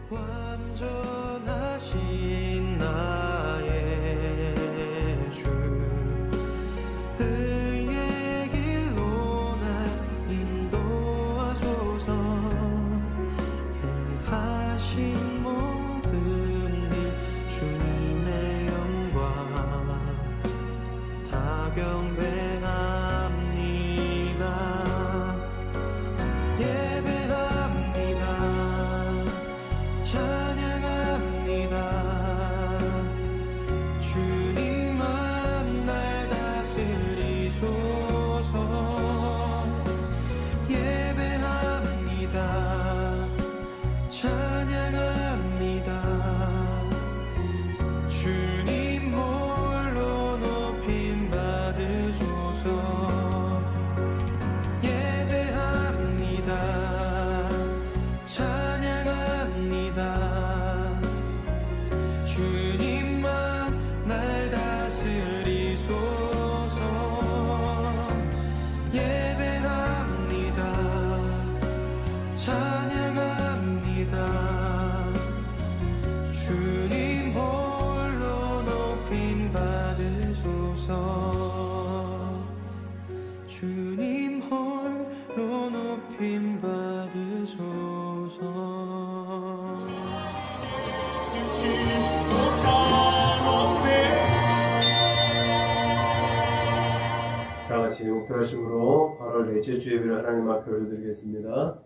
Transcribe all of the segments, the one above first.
완전하신 나의 주 의의 길로 날 인도하소서. 행하신 모든 일 주님의 영광 다 경배합니다. 예배합니다. 찬양합니다. 주님만 날 다스리소서. 예배합니다. 찬양합니다. 주님 홀로 높임 받으소서. 예배합니다. 찬양합니다. 주님만 날 다스리소서. 예배합니다. 찬양합니다. 주님 홀로 높임 받으소서. 주님 홀로 높임 받으소서. 다 같이 목표하심으로 8월 넷째 주 예배를 하나님 앞에 올려드리겠습니다.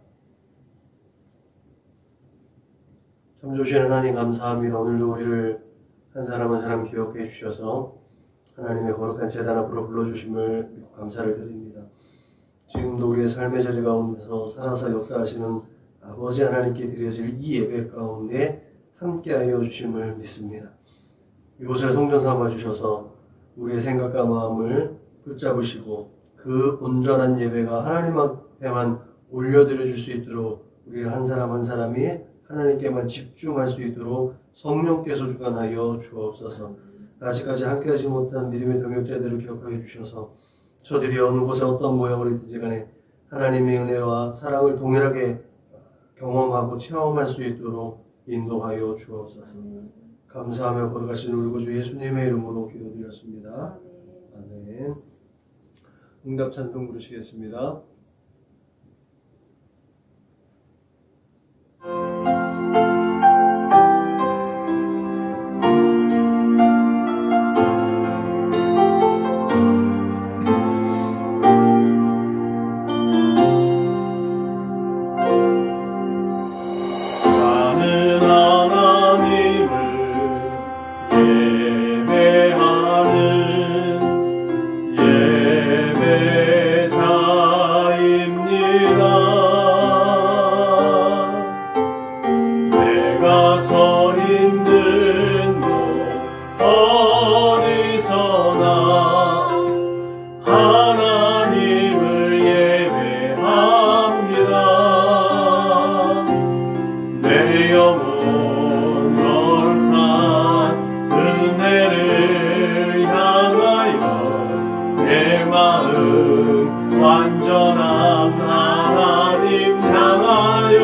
참 좋으신 하나님 감사합니다. 오늘도 우리를 한 사람 한 사람 기억해 주셔서 하나님의 거룩한 제단 앞으로 불러주심을 믿고 감사를 드립니다. 지금도 우리의 삶의 자리 가운데서 살아서 역사하시는 아버지 하나님께 드려질 이 예배 가운데 함께하여 주심을 믿습니다. 이곳을 성전 삼아 주셔서 우리의 생각과 마음을 붙잡으시고 그 온전한 예배가 하나님 앞에만 올려드려 줄 수 있도록 우리 한 사람 한 사람이 하나님께만 집중할 수 있도록 성령께서 주관하여 주옵소서. 아직까지 함께하지 못한 믿음의 동역자들을 기억하여 주셔서 저들이 어느 곳에 어떤 모양으로 있든지 간에 하나님의 은혜와 사랑을 동일하게 경험하고 체험할 수 있도록 인도하여 주옵소서. 감사하며 거룩하신 우리 구주 예수님의 이름으로 기도드렸습니다. 아멘. 응답 찬송 부르시겠습니다. 완전한 하나님 향하여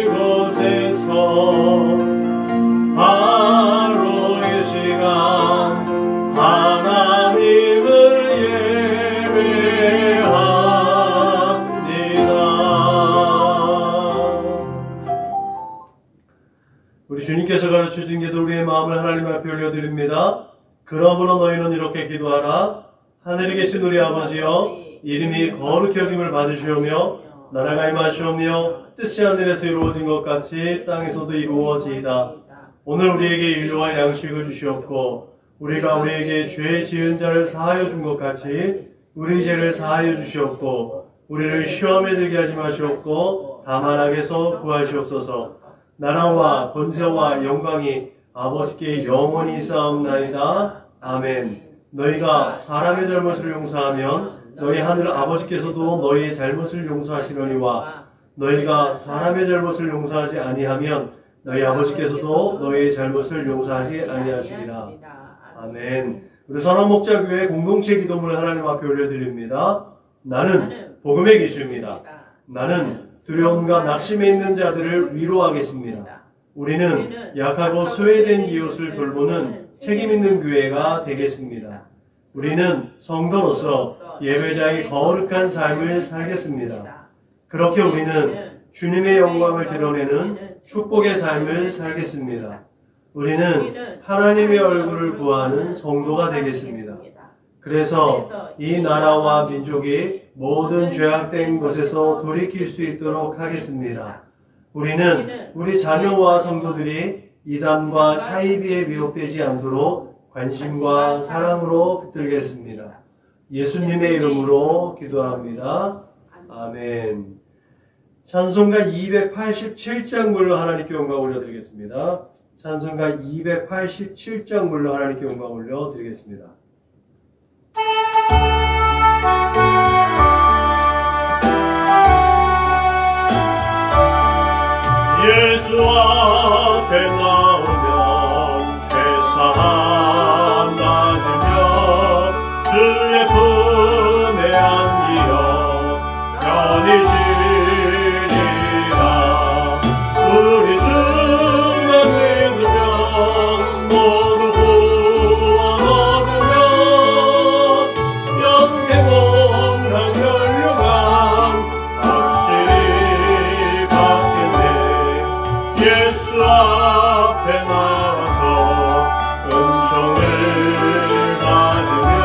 이곳에서 바로 이 시간 하나님을 예배합니다. 우리 주님께서 가르쳐준 기도 우리의 마음을 하나님 앞에 올려드립니다. 그러므로 너희는 이렇게 기도하라. 하늘에 계신 우리 아버지여, 이름이 거룩히 여김을 받으시오며 나라가 임하시오며 뜻이 하늘에서 이루어진 것 같이 땅에서도 이루어지이다. 오늘 우리에게 일용할 양식을 주시옵고 우리가 우리에게 죄 지은 자를 사하여 준 것 같이 우리 죄를 사하여 주시옵고 우리를 시험에 들게 하지 마시옵고 다만 악에서 구하시옵소서. 나라와 권세와 영광이 아버지께 영원히 있사옵나이다. 아멘. 너희가 사람의 잘못을 용서하면 너희 하늘 아버지께서도 너희의 잘못을 용서하시려니와 너희가 사람의 잘못을 용서하지 아니하면 너희 아버지께서도 너희의 잘못을 용서하지 아니하시리라. 아멘. 우리 선원목자교회 공동체 기도문을 하나님 앞에 올려드립니다. 나는 복음의 기수입니다. 나는 두려움과 낙심에 있는 자들을 위로하겠습니다. 우리는 약하고 소외된 이웃을 돌보는 책임 있는 교회가 되겠습니다. 우리는 성도로서 예배자의 거룩한 삶을 살겠습니다. 그렇게 우리는 주님의 영광을 드러내는 축복의 삶을 살겠습니다. 우리는 하나님의 얼굴을 구하는 성도가 되겠습니다. 그래서 이 나라와 민족이 모든 죄악된 것에서 돌이킬 수 있도록 하겠습니다. 우리는 우리 자녀와 성도들이 이단과 사이비에 미혹되지 않도록 관심과 사랑으로 붙들겠습니다. 예수님의 이름으로 기도합니다. 아멘. 찬송가 287장 불러 하나님께 영광 올려드리겠습니다. 찬송가 287장 불러 하나님께 영광 올려드리겠습니다. 예수 앞에 나오면 죄사함 받으며 주의 품에 안기어 편히 지리라. 우리 주만 믿으면 모두 구원 얻으며 영생 온랑 멸류관 확실히 받겠네. 예수 앞에 나와서 은총을 받으며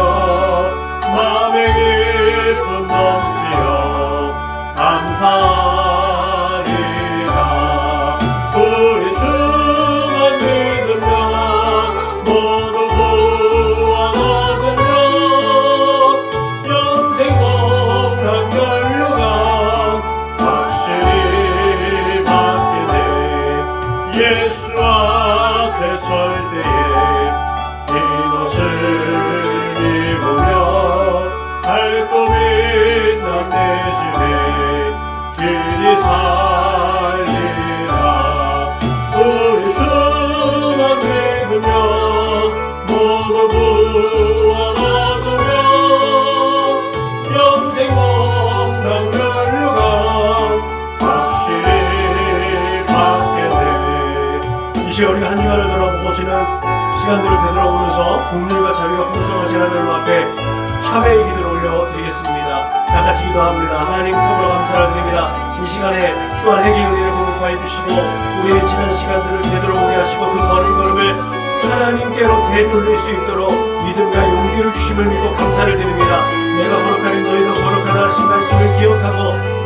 마음의 기쁨 넘치어 감사하리라. 우리 주만 믿으면 모두 구원 얻으며 영생 복락 멸류관 확실히 받게 돼. 예수 앞에 설 때에 흰 옷을 입으며 밝고 빛난 내 집에 길이 살리라. 우리 주만 믿으면 모두 구원 얻으며 영생 복락 멸류관 확실히 받게 돼. 이 시간 우리가 한 주간을 돌아보고 지는 시간들을 되돌아보면서 국률과 자비가 풍성하신 하나님 앞에 참회의 기도를 올려드리겠습니다. 다 같이 기도합니다. 하나님 참으로 감사를 드립니다. 이 시간에 또한 회개의 은혜를 공급하여 주시고 우리의 지난 시간들을 되돌아보게 하시고 그 걸음걸음을 하나님께로 되돌릴 수 있도록 믿음과 용기를 주심을 믿고 감사를 드립니다. 내가 거룩하니 너희도 거룩하라 하신 말씀을 기억하고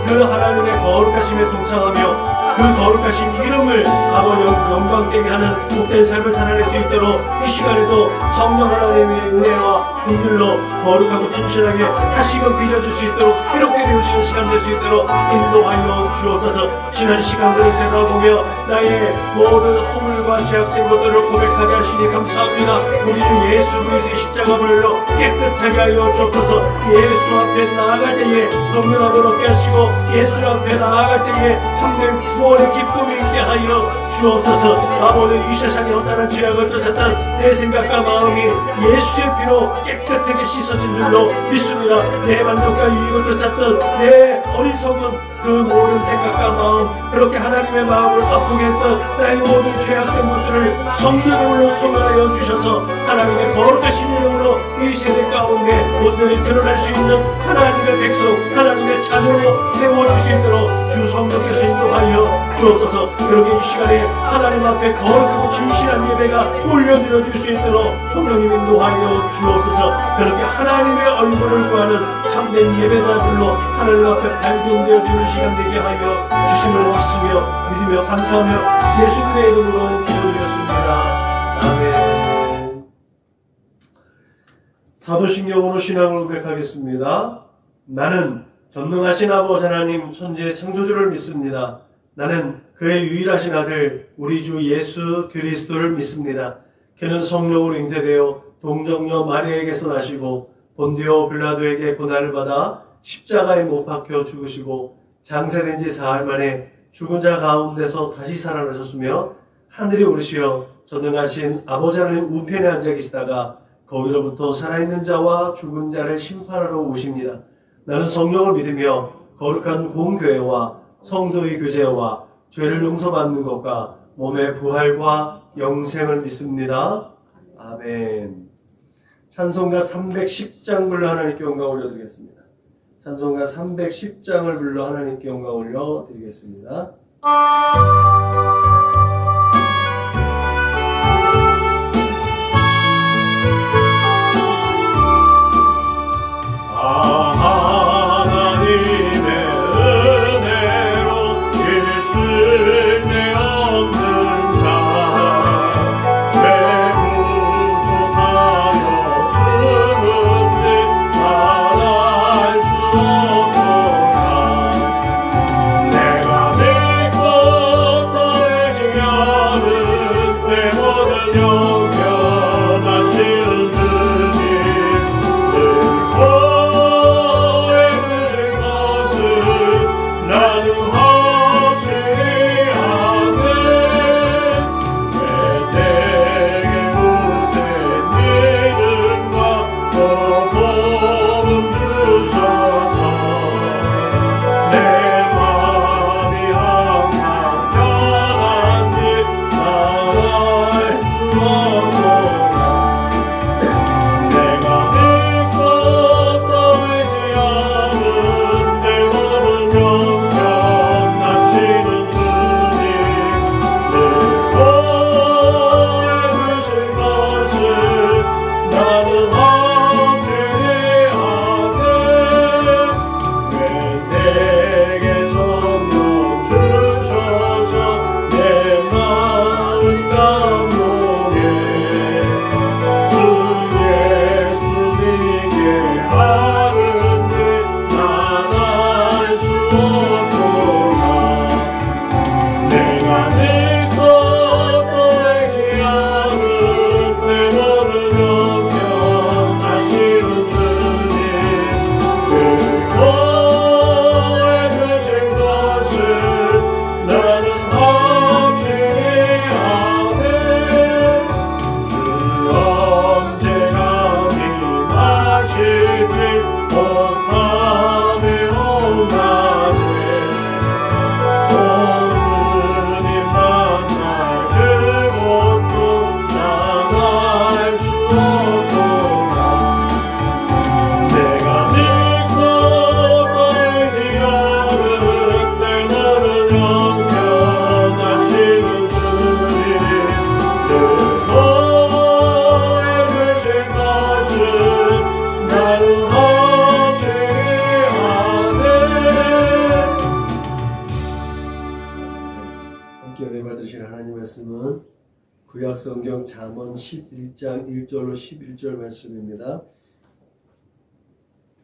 그 하나님의 거룩하심에 동참하며 그 거룩하신 이름을 아버지 영광되게 하는 복된 삶을 살아낼 수 있도록 이 시간에도 성령 하나님의 은혜와 긍휼로 거룩하고 진실하게 다시금 빚어줄 수 있도록 새롭게 되어지는 시간 될 수 있도록 인도하여 주옵소서. 지난 시간들을 되돌아보며 나의 모든 허물과 죄악된 것들을 고백하게 하시니 감사합니다. 우리 주 예수 그리스도의 십자가 보혈로 깨끗하게 하여 주옵소서. 예수 앞에 나아갈 때에 긍휼함을 얻게 하시고 예수 앞에 나아갈 때에 참된 구원의 기쁨이 있게 하여 주옵소서. 아버지 이 세상에 허탄한 죄악을 쫓았던 내 생각과 마음이 예수의 피로 깨끗하게 씻어진 줄로 믿습니다. 내 만족과 유익을 쫓았던 내 어리석은 그 모든 생각과 마음, 그렇게 하나님의 마음을 아프게 했던 나의 모든 죄악된 것들을 성령의 물로 소멸하여 주셔서 하나님의 거룩하신 이름으로 이 세대 가운데 온전히 드러날 수 있는 하나님의 백성, 하나님의 자녀로 세워줄 수 있도록 주 성령께서 인도하여 주옵소서. 그러게 이 시간에 하나님 앞에 거룩하고 진실한 예배가 올려드려질 수 있도록 성령님 인도하여 주옵소서. 그렇게 하나님의 얼굴을 구하는 참된 예배자들로 하나님 앞에 발견되어지는 시간 되게 하여 주심을 믿으며 믿으며 감사하며 예수님의 이름으로 기도드렸습니다. 아멘. 사도신경으로 신앙을 고백하겠습니다. 나는 전능하신 아버지 하나님 천지의 창조주를 믿습니다. 나는 그의 유일하신 아들 우리 주 예수 그리스도를 믿습니다. 그는 성령으로 잉태되어 동정녀 마리아에게서 나시고 본디오 빌라도에게 고난을 받아 십자가에 못 박혀 죽으시고 장세된 지 사흘 만에 죽은 자 가운데서 다시 살아나셨으며 하늘에 오르시어 전능하신 아버지 하나님 우편에 앉아 계시다가 거기로부터 살아있는 자와 죽은 자를 심판하러 오십니다. 나는 성령을 믿으며 거룩한 공교회와 성도의 교제와 죄를 용서받는 것과 몸의 부활과 영생을 믿습니다. 아멘. 찬송가 310장 불러 하나님께 영광 올려드리겠습니다. 찬송가 310장을 불러 하나님께 영광 올려드리겠습니다. 구약성경 잠언 11장 1절로 11절 말씀입니다.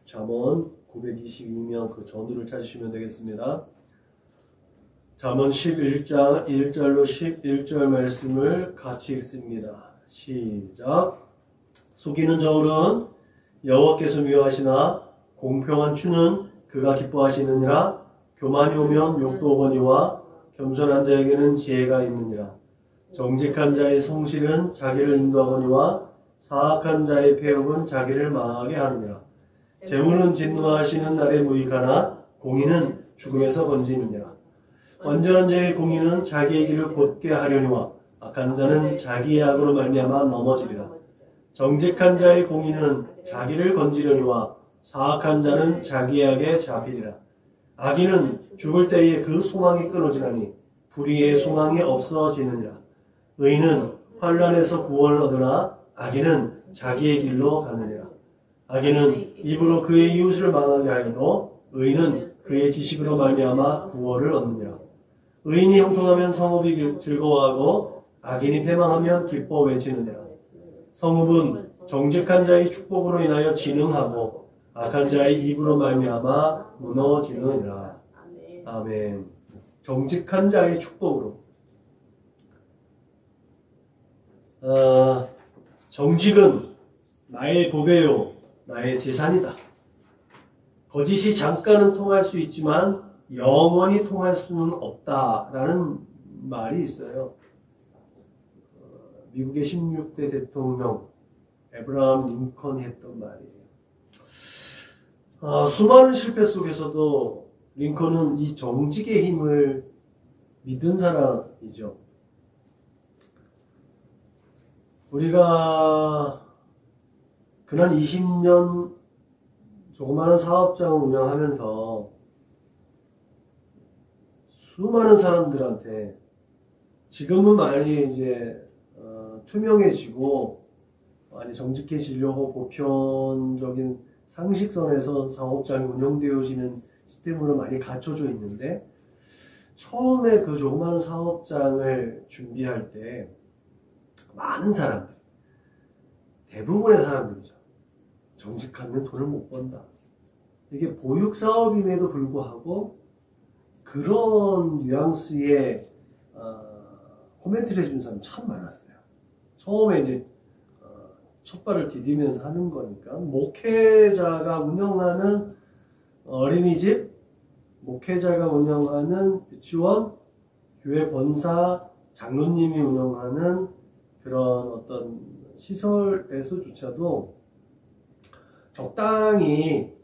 잠언 922면 그 전후를 찾으시면 되겠습니다. 잠언 11장 1절로 11절 말씀을 같이 읽습니다. 시작. 속이는 저울은 여호와께서 미워하시나 공평한 추는 그가 기뻐하시느니라. 교만이 오면 욕도 오거니와 겸손한 자에게는 지혜가 있느니라. 정직한 자의 성실은 자기를 인도하거니와 사악한 자의 폐업은 자기를 망하게 하느니라. 재물은 진노하시는 날에 무익하나 공의는 죽음에서 건지느니라. 완전한 자의 공의는 자기의 길을 곧게 하려니와 악한 자는 자기의 악으로 말미암아 넘어지리라. 정직한 자의 공의는 자기를 건지려니와 사악한 자는 자기의 악에 잡히리라. 악인은 죽을 때에 그 소망이 끊어지나니 불의의 소망이 없어지느니라. 의인은 환난에서 구원을 얻으나 악인은 자기의 길로 가느니라. 악인은 입으로 그의 이웃을 망하게 하여도 의인은 그의 지식으로 말미암아 구원을 얻느니라. 의인이 형통하면 성읍이 즐거워하고 악인이 패망하면 기뻐 외치느니라. 성읍은 정직한 자의 축복으로 인하여 진흥하고 악한 자의 입으로 말미암아 무너지느니라. 아멘. 정직한 자의 축복으로. 정직은 나의 보배요, 나의 재산이다. 거짓이 잠깐은 통할 수 있지만 영원히 통할 수는 없다라는 말이 있어요. 미국의 16대 대통령 에브라함 링컨이 했던 말이에요. 수많은 실패 속에서도 링컨은 이 정직의 힘을 믿은 사람이죠. 우리가 그날 20년 조그마한 사업장을 운영하면서 수많은 사람들한테 지금은 많이 이제 투명해지고 많이 정직해지려고 보편적인 상식선에서 사업장이 운영되어지는 시스템으로 많이 갖춰져 있는데, 처음에 그 조그마한 사업장을 준비할 때 많은 사람들, 대부분의 사람들이죠. 정직하면 돈을 못 번다. 이게 보육사업임에도 불구하고 그런 뉘앙스의 코멘트를 해준 사람 참 많았어요. 처음에 이제 첫발을 디디면서 하는 거니까. 목회자가 운영하는 어린이집, 목회자가 운영하는 유치원, 교회 권사, 장로님이 운영하는 그런 어떤 시설에서조차도 적당히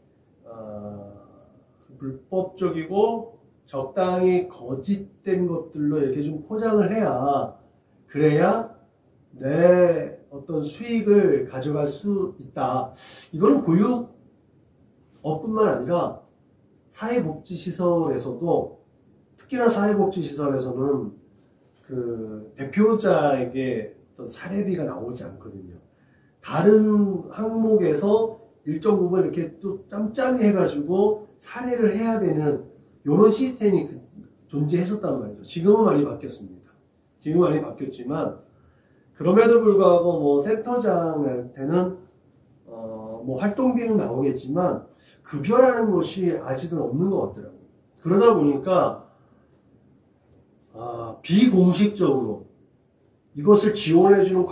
불법적이고 적당히 거짓된 것들로 이렇게 좀 포장을 해야, 그래야 내 어떤 수익을 가져갈 수 있다. 이거는 보육업뿐만 아니라 사회복지시설에서도, 특히나 사회복지시설에서는 그 대표자에게 어떤 사례비가 나오지 않거든요. 다른 항목에서 일정 부분 이렇게 또 짬짬이 해가지고 사례를 해야 되는 이런 시스템이 존재했었단 말이죠. 지금은 많이 바뀌었습니다. 지금은 많이 바뀌었지만, 그럼에도 불구하고 뭐 센터장한테는 뭐 활동비는 나오겠지만 급여라는 것이 아직은 없는 것 같더라고요. 그러다 보니까 비공식적으로 이것을 지원해주는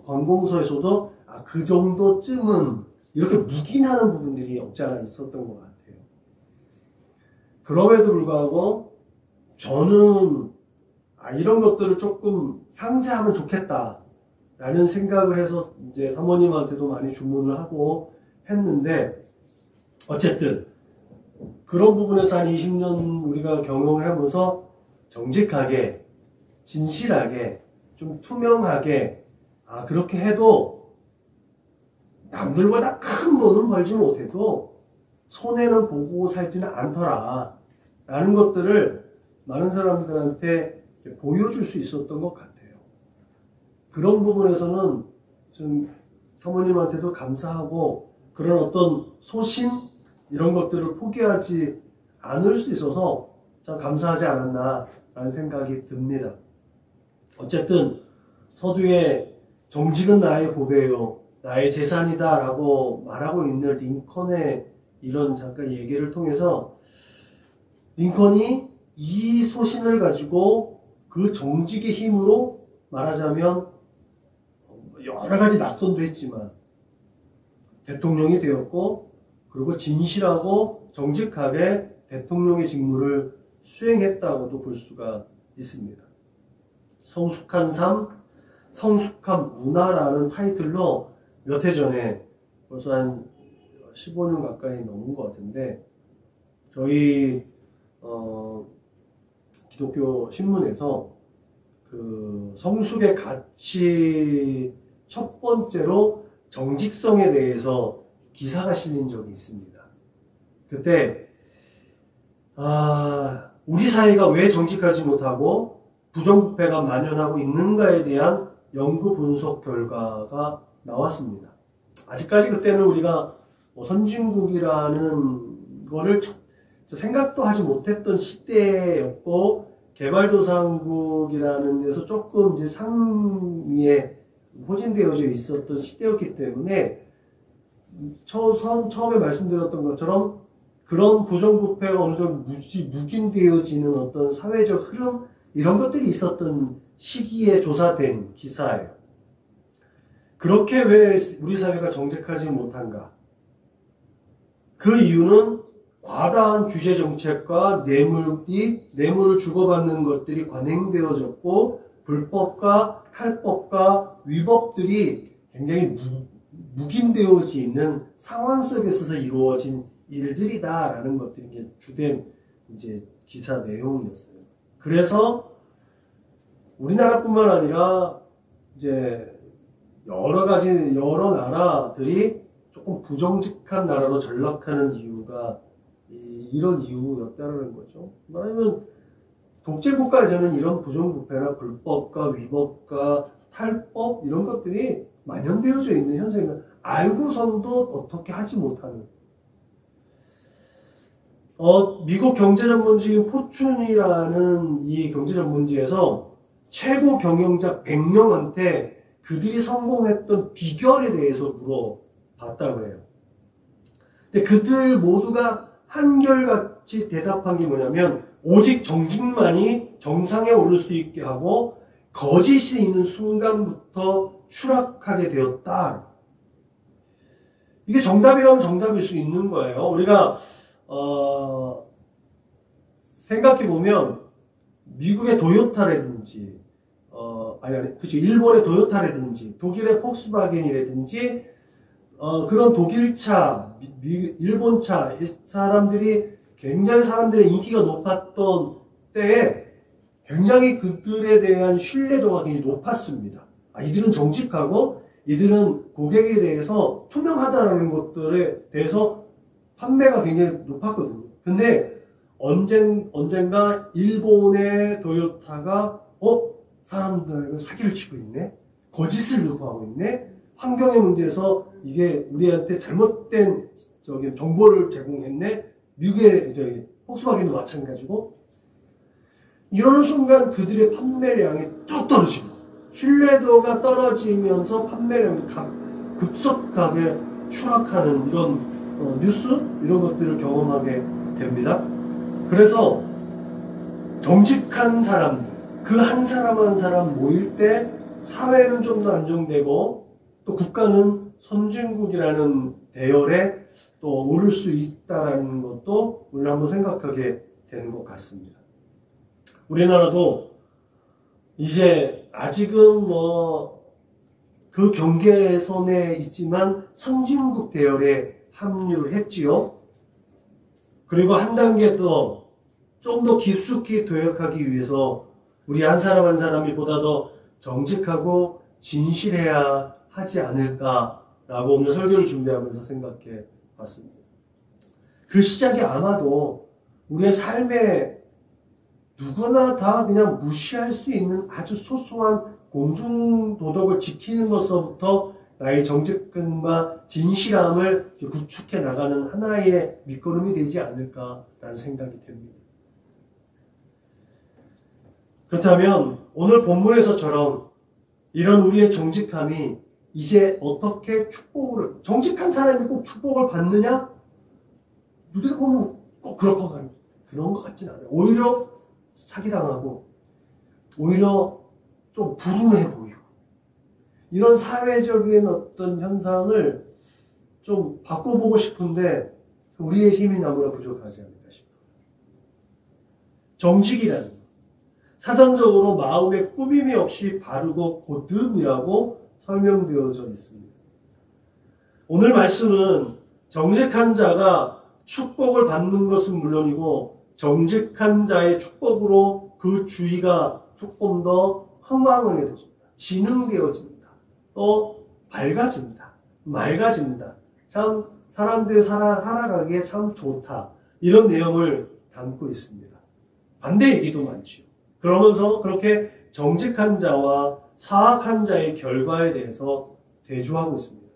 관공서에서도 그 정도쯤은 이렇게 묵인하는 부분들이 없지 않아 있었던 것 같아요. 그럼에도 불구하고 저는 이런 것들을 조금 상세하면 좋겠다라는 생각을 해서 이제 사모님한테도 많이 주문을 하고 했는데, 어쨌든 그런 부분에서 한 20년 우리가 경영을 하면서 정직하게, 진실하게, 좀 투명하게, 그렇게 해도 남들보다 큰 돈은 벌지 못해도 손해는 보고 살지는 않더라 라는 것들을 많은 사람들한테 보여줄 수 있었던 것 같아요. 그런 부분에서는 좀 사모님한테도 감사하고, 그런 어떤 소신 이런 것들을 포기하지 않을 수 있어서 참 감사하지 않았나 라는 생각이 듭니다. 어쨌든 서두에 정직은 나의 보배요, 나의 재산이다 라고 말하고 있는 링컨의 이런 잠깐 얘기를 통해서, 링컨이 이 소신을 가지고 그 정직의 힘으로 말하자면 여러 가지 낙선도 했지만 대통령이 되었고, 그리고 진실하고 정직하게 대통령의 직무를 수행했다고도 볼 수가 있습니다. 성숙한 삶, 성숙한 문화라는 타이틀로 몇 해 전에, 벌써 한 15년 가까이 넘은 것 같은데, 저희 기독교 신문에서 그 성숙의 가치 첫 번째로 정직성에 대해서 기사가 실린 적이 있습니다. 그때 우리 사회가 왜 정직하지 못하고 부정부패가 만연하고 있는가에 대한 연구 분석 결과가 나왔습니다. 아직까지 그때는 우리가 선진국이라는 거를 생각도 하지 못했던 시대였고, 개발도상국이라는 데서 조금 이제 상위에 포진되어져 있었던 시대였기 때문에, 처음에 말씀드렸던 것처럼 그런 부정부패가 어느 정도 묵인되어지는 어떤 사회적 흐름, 이런 것들이 있었던 시기에 조사된 기사예요. 그렇게 왜 우리 사회가 정직하지 못한가? 그 이유는 과다한 규제 정책과 뇌물을 주고받는 것들이 관행되어졌고, 불법과 탈법과 위법들이 굉장히 묵인되어져 있는 상황 속에서 이루어진 일들이다라는 것들이 이제 주된 이제 기사 내용이었어요. 그래서 우리나라뿐만 아니라 이제 여러 나라들이 조금 부정직한 나라로 전락하는 이유가 이런 이유였다는 거죠. 말하면 독재국가에서는 이런 부정부패나 불법과 위법과 탈법 이런 것들이 만연되어져 있는 현상이면 알고선도 어떻게 하지 못하는 미국 경제전문지인 포춘이라는 이 경제전문지에서 최고 경영자 100명한테 그들이 성공했던 비결에 대해서 물어봤다고 해요. 근데 그들 모두가 한결같이 대답한 게 뭐냐면 오직 정직만이 정상에 오를 수 있게 하고 거짓이 있는 순간부터 추락하게 되었다. 이게 정답이라면 정답일 수 있는 거예요. 우리가 생각해보면 미국의 도요타라든지 그렇죠. 일본의 도요타라든지 독일의 폭스바겐이라든지 그런 독일차, 일본차 사람들이 굉장히 사람들의 인기가 높았던 때에 굉장히 그들에 대한 신뢰도가 굉장히 높았습니다. 이들은 정직하고 이들은 고객에 대해서 투명하다는 것들에 대해서 판매가 굉장히 높았거든요. 근데 언젠가 일본의 도요타가 사람들을 사기를 치고 있네? 거짓을 요구하고 있네? 환경의 문제에서 이게 우리한테 잘못된 정보를 제공했네? 미국의 폭스바겐도 마찬가지고 이러는 순간 그들의 판매량이 뚝 떨어지고 신뢰도가 떨어지면서 판매량이 급속하게 추락하는 이런 뉴스? 이런 것들을 경험하게 됩니다. 그래서 정직한 사람들 그 한 사람 한 사람 모일 때 사회는 좀 더 안정되고 또 국가는 선진국이라는 대열에 또 오를 수 있다는 것도 우리는 한번 생각하게 되는 것 같습니다. 우리나라도 이제 아직은 그 경계선에 있지만 선진국 대열에 합류를 했지요. 그리고 한 단계 더 좀 더 깊숙이 도약하기 위해서 우리 한 사람 한 사람이 보다 더 정직하고 진실해야 하지 않을까라고 오늘 설교를 준비하면서 생각해 봤습니다. 그 시작이 아마도 우리의 삶에 누구나 다 그냥 무시할 수 있는 아주 소소한 공중도덕을 지키는 것서부터 나의 정직함과 진실함을 구축해 나가는 하나의 밑거름이 되지 않을까라는 생각이 듭니다. 그렇다면 오늘 본문에서처럼 이런 우리의 정직함이 이제 어떻게 정직한 사람이 꼭 축복을 받느냐? 우리가 보면 꼭 그런 것 같진 않아요. 오히려 사기당하고 오히려 좀 불운해 보이고 이런 사회적인 어떤 현상을 좀 바꿔보고 싶은데 우리의 힘이 너무나 부족하지 않을까 싶어요. 정직이라는 것. 사전적으로 마음의 꾸밈이 없이 바르고 곧음이라고 설명되어져 있습니다. 오늘 말씀은 정직한 자가 축복을 받는 것은 물론이고 정직한 자의 축복으로 그 주위가 조금 더 흥황해진다, 진흥되어진다, 또 밝아진다, 맑아진다, 참 사람들이 살아가기에 참 좋다, 이런 내용을 담고 있습니다. 반대 얘기도 많죠. 그러면서 그렇게 정직한 자와 사악한 자의 결과에 대해서 대조하고 있습니다.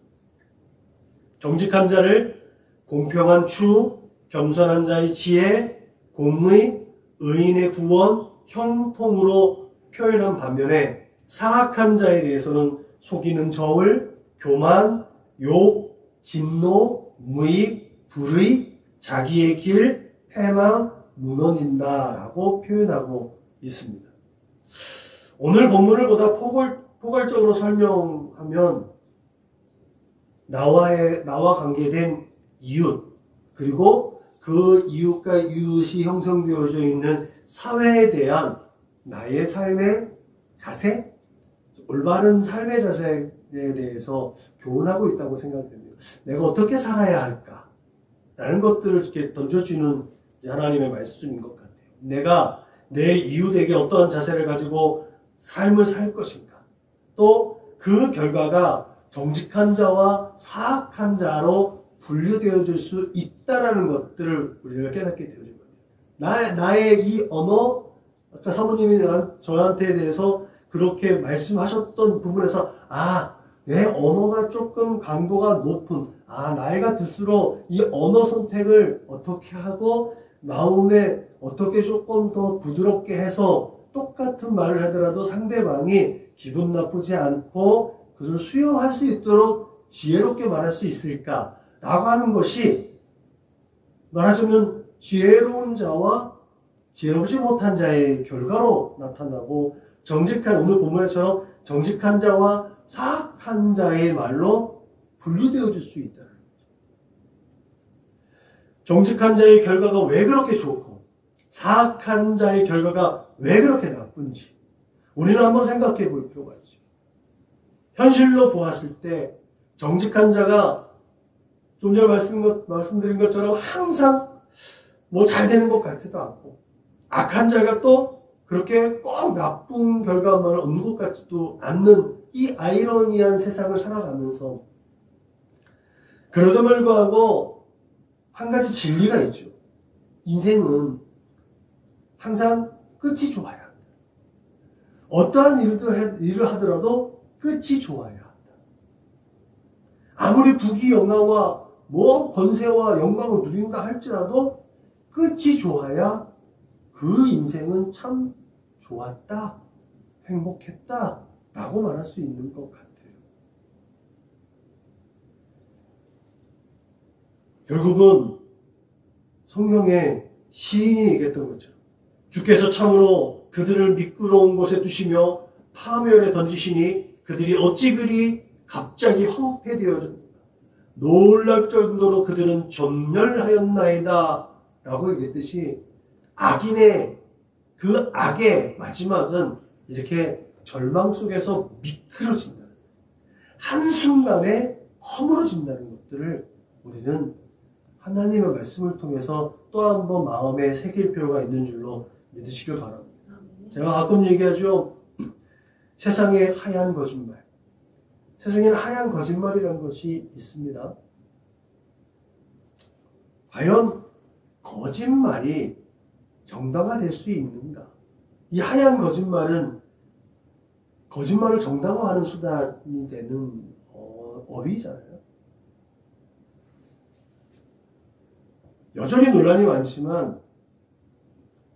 정직한 자를 공평한 추, 겸손한 자의 지혜, 공의, 의인의 구원, 형통으로 표현한 반면에 사악한 자에 대해서는 속이는 저울, 교만, 욕, 진노, 무익, 불의, 자기의 길, 패망, 무너진다라고 표현하고 있습니다. 오늘 본문을 보다 포괄적으로 설명하면 나와 관계된 이웃, 그리고 그 이웃과 이웃이 형성되어져 있는 사회에 대한 나의 삶의 자세, 올바른 삶의 자세에 대해서 교훈하고 있다고 생각됩니다. 내가 어떻게 살아야 할까? 라는 것들을 이렇게 던져주는 하나님의 말씀인 것 같아요. 내가 내 이웃에게 어떠한 자세를 가지고 삶을 살 것인가. 또 그 결과가 정직한 자와 사악한 자로 분류되어질 수 있다라는 것들을 우리가 깨닫게 되어질 거예요. 나의 이 언어, 아까 사모님이 저한테 대해서 그렇게 말씀하셨던 부분에서 내 언어가 조금 강도가 높은 나이가 들수록 이 언어 선택을 어떻게 하고 마음에 어떻게 조금 더 부드럽게 해서 똑같은 말을 하더라도 상대방이 기분 나쁘지 않고 그것을 수용할 수 있도록 지혜롭게 말할 수 있을까 라고 하는 것이 말하자면 지혜로운 자와 지혜롭지 못한 자의 결과로 나타나고 오늘 본문에처럼 정직한 자와 사악한 자의 말로 분류되어질 수 있다는 거죠. 정직한 자의 결과가 왜 그렇게 좋고 사악한 자의 결과가 왜 그렇게 나쁜지 우리는 한번 생각해 볼 필요가 있죠. 현실로 보았을 때 정직한 자가 좀 전에 말씀드린 것처럼 항상 잘 되는 것 같지도 않고 악한 자가 또 그렇게 꼭 나쁜 결과만을 얻는 것 같지도 않는 이 아이러니한 세상을 살아가면서 그러다 불구하고 한 가지 진리가 있죠. 인생은 항상 끝이 좋아야 한다. 어떠한 일을 하더라도 끝이 좋아야 한다. 아무리 부귀 영화와 권세와 영광을 누린다 할지라도 끝이 좋아야 그 인생은 참 좋았다, 행복했다 라고 말할 수 있는 것 같아요. 결국은 성경의 시인이 얘기했던 것처럼 주께서 참으로 그들을 미끄러운 곳에 두시며 파멸에 던지시니 그들이 어찌 그리 갑자기 황폐되어졌는가. 놀랄 정도로 그들은 전멸하였나이다 라고 얘기했듯이 악인의 그 악의 마지막은 이렇게 절망 속에서 미끄러진다는, 한순간에 허물어진다는 것들을 우리는 하나님의 말씀을 통해서 또 한 번 마음에 새길 필요가 있는 줄로 믿으시길 바랍니다. 제가 가끔 얘기하죠. 세상에 하얀 거짓말. 세상에는 하얀 거짓말이라는 것이 있습니다. 과연 거짓말이 정당화될 수 있는가? 이 하얀 거짓말은 거짓말을 정당화하는 수단이 되는 어휘잖아요. 여전히 논란이 많지만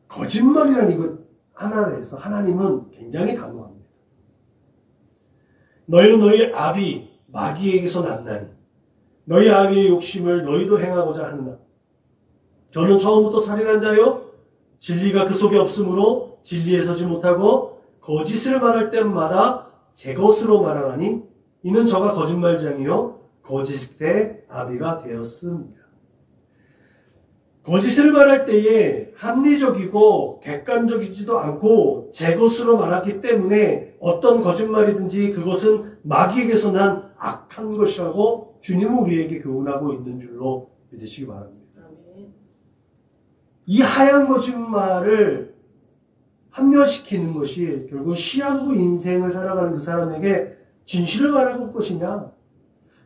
거짓말이라는 이것 하나에 대해서 하나님은 굉장히 강조합니다. 너희는 너희 아비 마귀에게서 났나니 너희 아비의 욕심을 너희도 행하고자 하느나 저는 처음부터 살인한 자요 진리가 그 속에 없으므로 진리에 서지 못하고 거짓을 말할 때마다 제 것으로 말하나니 이는 저가 거짓말장이요 거짓의 아비가 되었습니다. 거짓을 말할 때에 합리적이고 객관적이지도 않고 제 것으로 말하기 때문에 어떤 거짓말이든지 그것은 마귀에게서 난 악한 것이라고 주님은 우리에게 교훈하고 있는 줄로 믿으시기 바랍니다. 이 하얀 거짓말을 합리화시키는 것이 결국 시한부 인생을 살아가는 그 사람에게 진실을 말할 것이냐,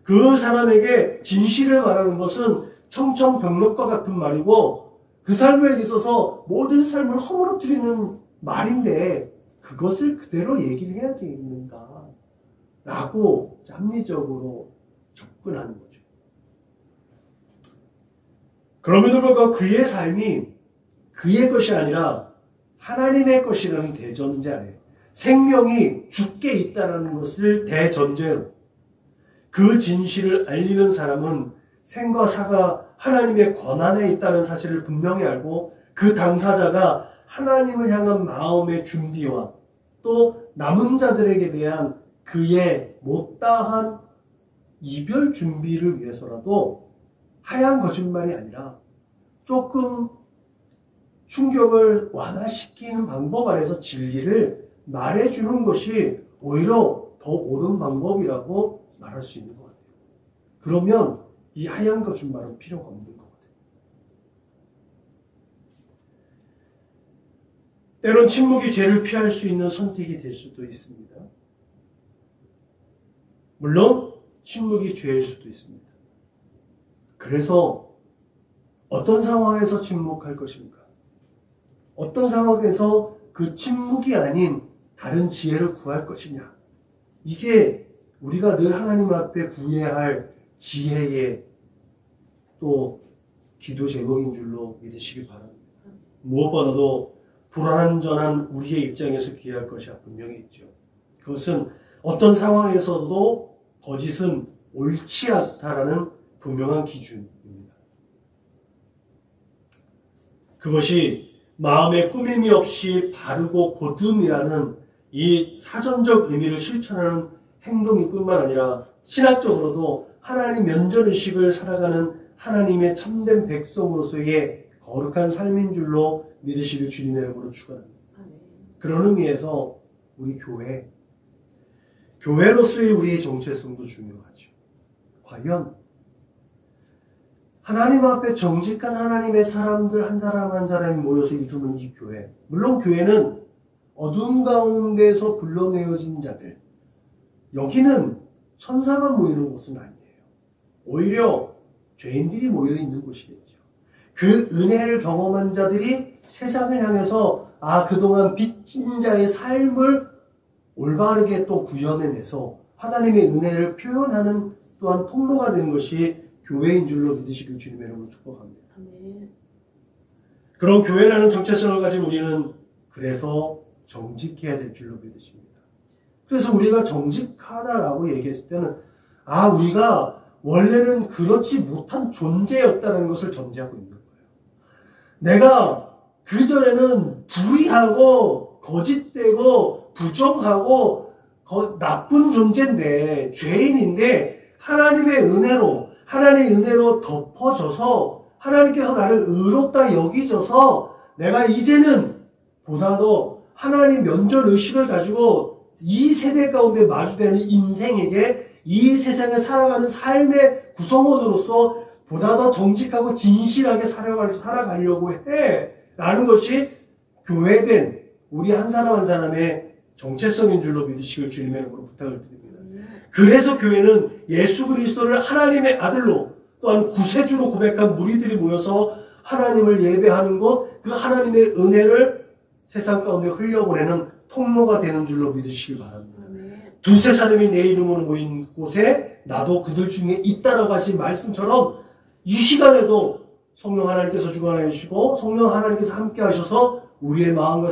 그 사람에게 진실을 말하는 것은 청천벽력과 같은 말이고 그 삶에 있어서 모든 삶을 허물어뜨리는 말인데 그것을 그대로 얘기를 해야 되겠는가 라고 합리적으로 접근하는 거죠. 그럼에도 불구하고 그의 삶이 그의 것이 아니라 하나님의 것이라는 대전제, 생명이 주께 있다는 것을 대전제로 그 진실을 알리는 사람은 생과 사가 하나님의 권한에 있다는 사실을 분명히 알고 그 당사자가 하나님을 향한 마음의 준비와 또 남은 자들에게 대한 그의 못다한 이별 준비를 위해서라도 하얀 거짓말이 아니라 조금 충격을 완화시키는 방법 안에서 진리를 말해주는 것이 오히려 더 옳은 방법이라고 말할 수 있는 것 같아요. 그러면 이 하얀 거짓말은 필요가 없는 것 같아요. 때론 침묵이 죄를 피할 수 있는 선택이 될 수도 있습니다. 물론 침묵이 죄일 수도 있습니다. 그래서 어떤 상황에서 침묵할 것인가? 어떤 상황에서 그 침묵이 아닌 다른 지혜를 구할 것이냐? 이게 우리가 늘 하나님 앞에 구해야 할 지혜의 또 기도 제목인 줄로 믿으시기 바랍니다. 무엇보다도 불완전한 우리의 입장에서 기해야 할 것이 분명히 있죠. 그것은 어떤 상황에서도 거짓은 옳지 않다라는 분명한 기준입니다. 그것이 마음에 꾸밈이 없이 바르고 곧음이라는 이 사전적 의미를 실천하는 행동일 뿐만 아니라 신학적으로도 하나님 면전의식을 살아가는 하나님의 참된 백성으로서의 거룩한 삶인 줄로 믿으시길 주님의 이름으로 축원합니다. 그런 의미에서 우리 교회로서의 우리의 정체성도 중요하죠. 과연 하나님 앞에 정직한 하나님의 사람들 한 사람 한 사람이 모여서 이루는 이 교회, 물론 교회는 어두운 가운데서 불러내어진 자들, 여기는 천사만 모이는 곳은 아니에요. 오히려 죄인들이 모여있는 곳이겠죠. 그 은혜를 경험한 자들이 세상을 향해서 그동안 빚진 자의 삶을 올바르게 또 구현해내서 하나님의 은혜를 표현하는 또한 통로가 되는 것이 교회인 줄로 믿으시길 주님의 이름으로 축복합니다. 그런 교회라는 정체성을 가진 우리는 그래서 정직해야 될 줄로 믿으십니다. 그래서 우리가 정직하다라고 얘기했을 때는 우리가 원래는 그렇지 못한 존재였다는 것을 전제하고 있는 거예요. 내가 그전에는 불의하고 거짓되고 부정하고 나쁜 존재인데 죄인인데 하나님의 은혜로 덮어져서 하나님께서 나를 의롭다 여기셔서 내가 이제는 보다도 하나님 면전의식을 가지고 이 세대 가운데 마주되는 인생에게 이 세상에 살아가는 삶의 구성원으로서 보다 더 정직하고 진실하게 살아가려고 해 라는 것이 교회된 우리 한 사람 한 사람의 정체성인 줄로 믿으시길 주님의 이름으로 부탁을 드립니다. 그래서 교회는 예수 그리스도를 하나님의 아들로 또한 구세주로 고백한 무리들이 모여서 하나님을 예배하는 것, 그 하나님의 은혜를 세상 가운데 흘려보내는 통로가 되는 줄로 믿으시길 바랍니다. 두세 사람이 내 이름으로 모인 곳에 나도 그들 중에 있다라고 하신 말씀처럼 이 시간에도 성령 하나님께서 주관하여 주시고 성령 하나님께서 함께 하셔서 우리의 마음과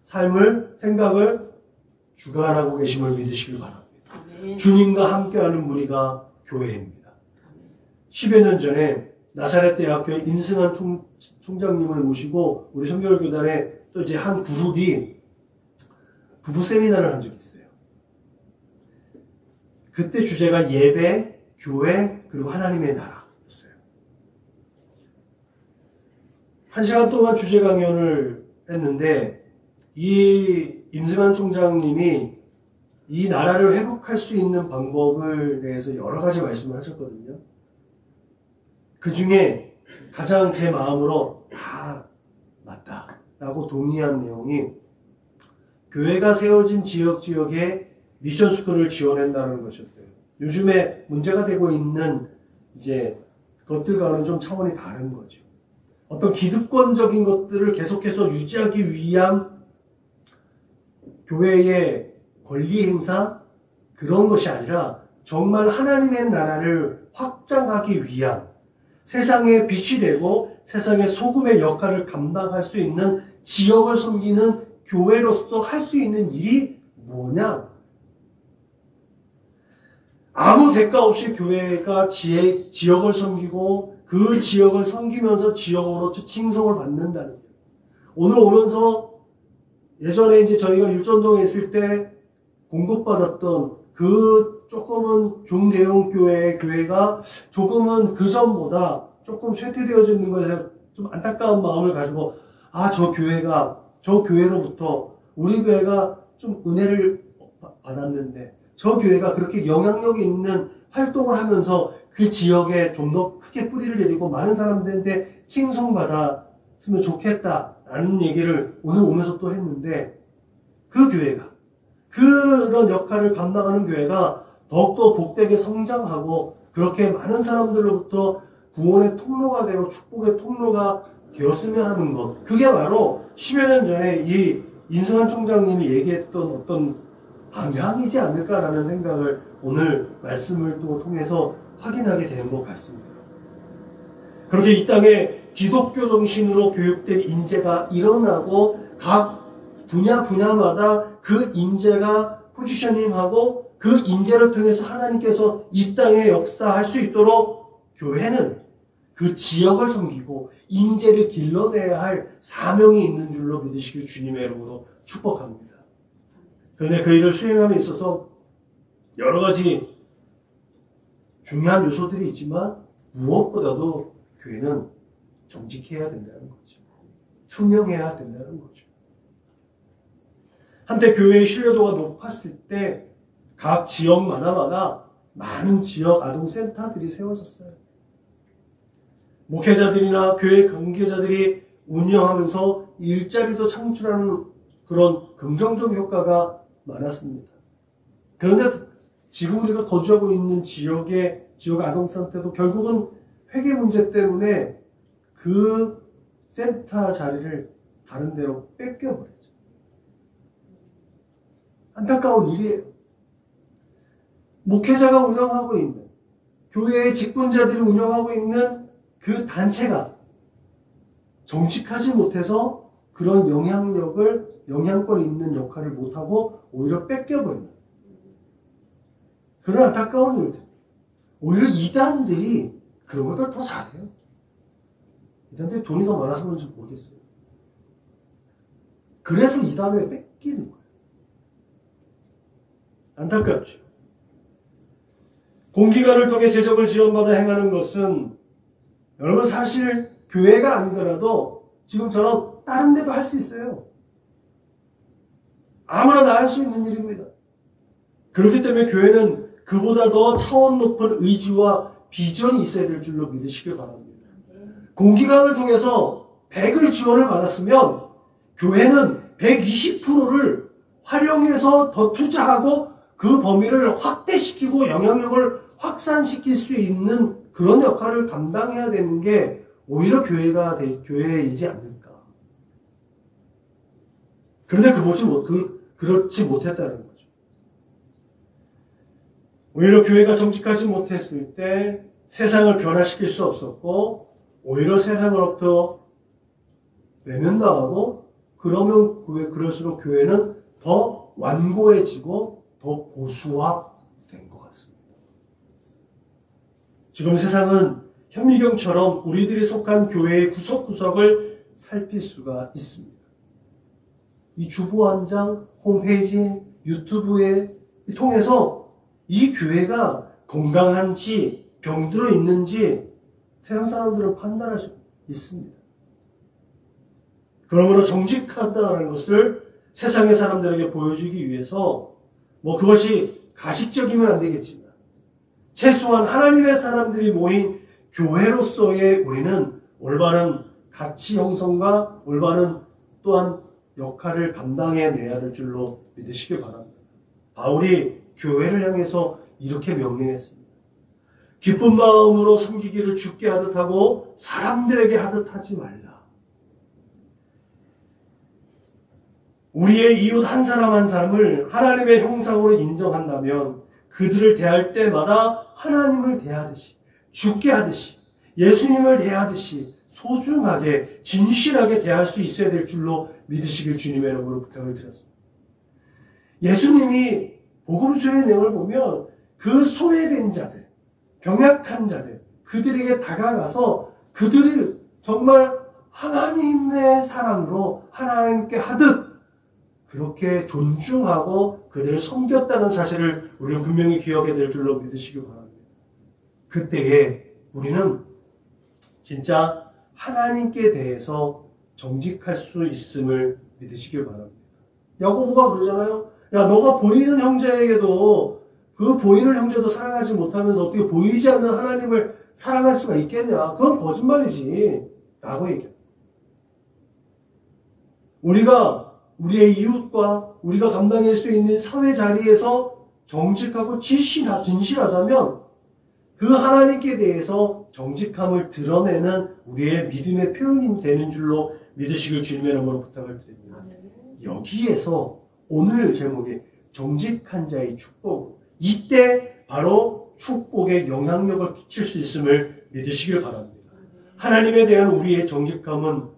삶을, 생각을 주관하고 계심을 믿으시길 바랍니다. 주님과 함께하는 무리가 교회입니다. 10여 년 전에 나사렛 대학교의 임승환 총장님을 모시고 우리 성결교단에 또 이제 한 그룹이 부부 세미나를 한 적이 있어요. 그때 주제가 예배, 교회, 그리고 하나님의 나라였어요. 1시간 동안 주제 강연을 했는데 이 임승환 총장님이 이 나라를 회복할 수 있는 방법을 대해서 여러 가지 말씀을 하셨거든요. 그 중에 가장 제 마음으로 맞다 라고 동의한 내용이 교회가 세워진 지역에 미션 스쿨을 지원한다는 것이었어요. 요즘에 문제가 되고 있는 이제 것들과는 좀 차원이 다른 거죠. 어떤 기득권적인 것들을 계속해서 유지하기 위한 교회의 권리 행사 그런 것이 아니라 정말 하나님의 나라를 확장하기 위한 세상의 빛이 되고 세상의 소금의 역할을 감당할 수 있는 지역을 섬기는 교회로서 할 수 있는 일이 뭐냐? 아무 대가 없이 교회가 지역을 섬기고 그 지역을 섬기면서 지역으로부터 칭송을 받는다는 거예요. 오늘 오면서 예전에 이제 저희가 율전동에 있을 때 공급받았던 그 조금은 중대형 교회가 조금은 그 전보다 조금 쇠퇴되어지는 것에 좀 안타까운 마음을 가지고 저 교회로부터 우리 교회가 좀 은혜를 받았는데 저 교회가 그렇게 영향력이 있는 활동을 하면서 그 지역에 좀 더 크게 뿌리를 내리고 많은 사람들한테 칭송받았으면 좋겠다라는 라는 얘기를 오늘 오면서 또 했는데, 그 교회가, 그런 역할을 감당하는 교회가 더욱더 복되게 성장하고 그렇게 많은 사람들로부터 구원의 통로가 되고 축복의 통로가 되었으면 하는 것, 그게 바로 10여 년 전에 이 임승환 총장님이 얘기했던 어떤 방향이지 않을까라는 생각을 오늘 말씀을 또 통해서 확인하게 되는 것 같습니다. 그렇게 이 땅에 기독교 정신으로 교육된 인재가 일어나고 각 분야마다 그 인재가 포지셔닝하고 그 인재를 통해서 하나님께서 이 땅에 역사할 수 있도록 교회는 그 지역을 섬기고 인재를 길러내야 할 사명이 있는 줄로 믿으시길 주님의 이름으로 축복합니다. 그런데 그 일을 수행함에 있어서 여러 가지 중요한 요소들이 있지만 무엇보다도 교회는 정직해야 된다는 거죠. 투명해야 된다는 거죠. 한때 교회의 신뢰도가 높았을 때 각 지역마다 많은 지역 아동센터들이 세워졌어요. 목회자들이나 교회 관계자들이 운영하면서 일자리도 창출하는 그런 긍정적 효과가 많았습니다. 그런데 지금 우리가 거주하고 있는 지역 아동센터도 결국은 회계 문제 때문에 그 센터 자리를 다른 데로 뺏겨버렸죠. 안타까운 일이에요. 목회자가 운영하고 있는, 교회의 직분자들이 운영하고 있는 그 단체가 정직하지 못해서 그런 영향권이 있는 역할을 못하고 오히려 뺏겨버리는 그런 안타까운 일들. 오히려 이단들이 그런 것들 더 잘해요. 이단들이 돈이 더 많아서 그런지 모르겠어요. 그래서 이단을 뺏기는 거예요. 안타깝죠. 공기관을 통해 재정을 지원받아 행하는 것은 여러분 사실 교회가 아니더라도 지금처럼 다른 데도 할 수 있어요. 아무나 다 할 수 있는 일입니다. 그렇기 때문에 교회는 그보다 더 차원 높은 의지와 비전이 있어야 될 줄로 믿으시길 바랍니다. 공기관을 통해서 100을 지원을 받았으면 교회는 120%를 활용해서 더 투자하고 그 범위를 확대시키고 영향력을 확산시킬 수 있는 그런 역할을 감당해야 되는 게 오히려 교회이지 않을까. 그런데 그렇지 못했다는 거죠. 오히려 교회가 정직하지 못했을 때 세상을 변화시킬 수 없었고, 오히려 세상으로부터 외면당하고, 그럴수록 교회는 더 완고해지고 더 보수화된 것 같습니다. 지금 세상은 현미경처럼 우리들이 속한 교회의 구석구석을 살필 수가 있습니다. 이 주보 한 장, 홈페이지, 유튜브에 통해서 이 교회가 건강한지 병들어 있는지 세상 사람들은 판단할 수 있습니다. 그러므로 정직하다는 것을 세상의 사람들에게 보여주기 위해서 그것이 가식적이면 안 되겠지만 최소한 하나님의 사람들이 모인 교회로서의 우리는 올바른 가치 형성과 올바른 또한 역할을 감당해내야 될 줄로 믿으시길 바랍니다. 바울이 교회를 향해서 이렇게 명령했습니다. 기쁜 마음으로 섬기기를 주께 하듯 하고 사람들에게 하듯 하지 말라. 우리의 이웃 한 사람 한 사람을 하나님의 형상으로 인정한다면 그들을 대할 때마다 하나님을 대하듯이, 주께 하듯이, 예수님을 대하듯이 소중하게, 진실하게 대할 수 있어야 될 줄로 믿으시길 주님의 이름으로 부탁을 드렸습니다. 예수님이 복음서의 내용을 보면 그 소외된 자들, 병약한 자들, 그들에게 다가가서 그들을 정말 하나님의 사랑으로 하나님께 하듯 그렇게 존중하고 그들을 섬겼다는 사실을 우리는 분명히 기억해야 될 줄로 믿으시기 바랍니다. 그때에 우리는 진짜 하나님께 대해서 정직할 수 있음을 믿으시길 바랍니다. 야고보가 그러잖아요. 야, 너가 보이는 형제에게도 그 보이는 형제도 사랑하지 못하면서 어떻게 보이지 않는 하나님을 사랑할 수가 있겠냐? 그건 거짓말이지. 라고 얘기합니다. 우리가 우리의 이웃과 우리가 감당할 수 있는 사회 자리에서 정직하고 진실하다면 그 하나님께 대해서 정직함을 드러내는 우리의 믿음의 표현이 되는 줄로 믿으시길 주님의 이름으로 부탁을 드립니다. 여기에서 오늘 제목이 정직한 자의 축복, 이때 바로 축복에 영향력을 끼칠 수 있음을 믿으시길 바랍니다. 하나님에 대한 우리의 정직함은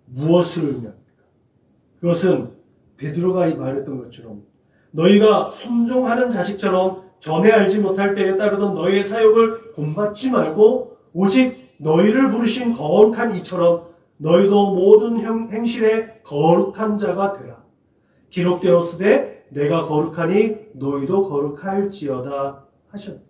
무엇을 의미합니까? 그것은 베드로가 말했던 것처럼 너희가 순종하는 자식처럼 전에 알지 못할 때에 따르던 너희의 사역을 본받지 말고 오직 너희를 부르신 거룩한 이처럼 너희도 모든 행실에 거룩한 자가 되라. 기록되었으되 내가 거룩하니 너희도 거룩할지어다 하셨다.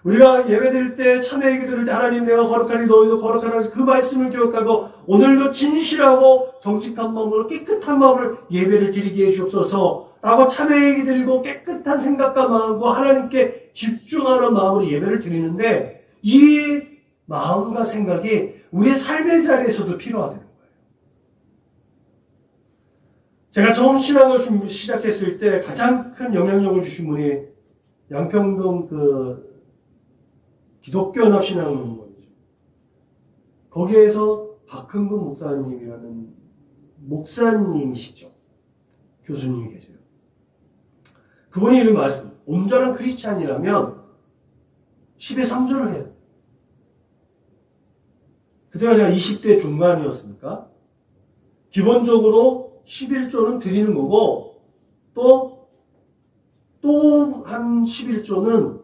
우리가 예배드릴 때 참회 기도를 때 하나님 내가 거룩하니 너희도 거룩하라 그 말씀을 기억하고 오늘도 진실하고 정직한 마음으로 깨끗한 마음으로 예배를 드리게 해주옵소서 라고 참회 기드리고 깨끗한 생각과 마음과 하나님께 집중하는 마음으로 예배를 드리는데 이 마음과 생각이 우리의 삶의 자리에서도 필요하다는 거예요. 제가 처음 신앙을 시작했을 때 가장 큰 영향력을 주신 분이 양평동 기독교 연합신앙원이죠. 거기에서 박흥근 목사님이라는 목사님이시죠. 교수님이 계세요. 그분이 이런 말씀, 온전한 크리스찬이라면 10의 3조를 해요. 그때가 제가 20대 중반이었으니까 기본적으로 11조는 드리는 거고 또 한 11조는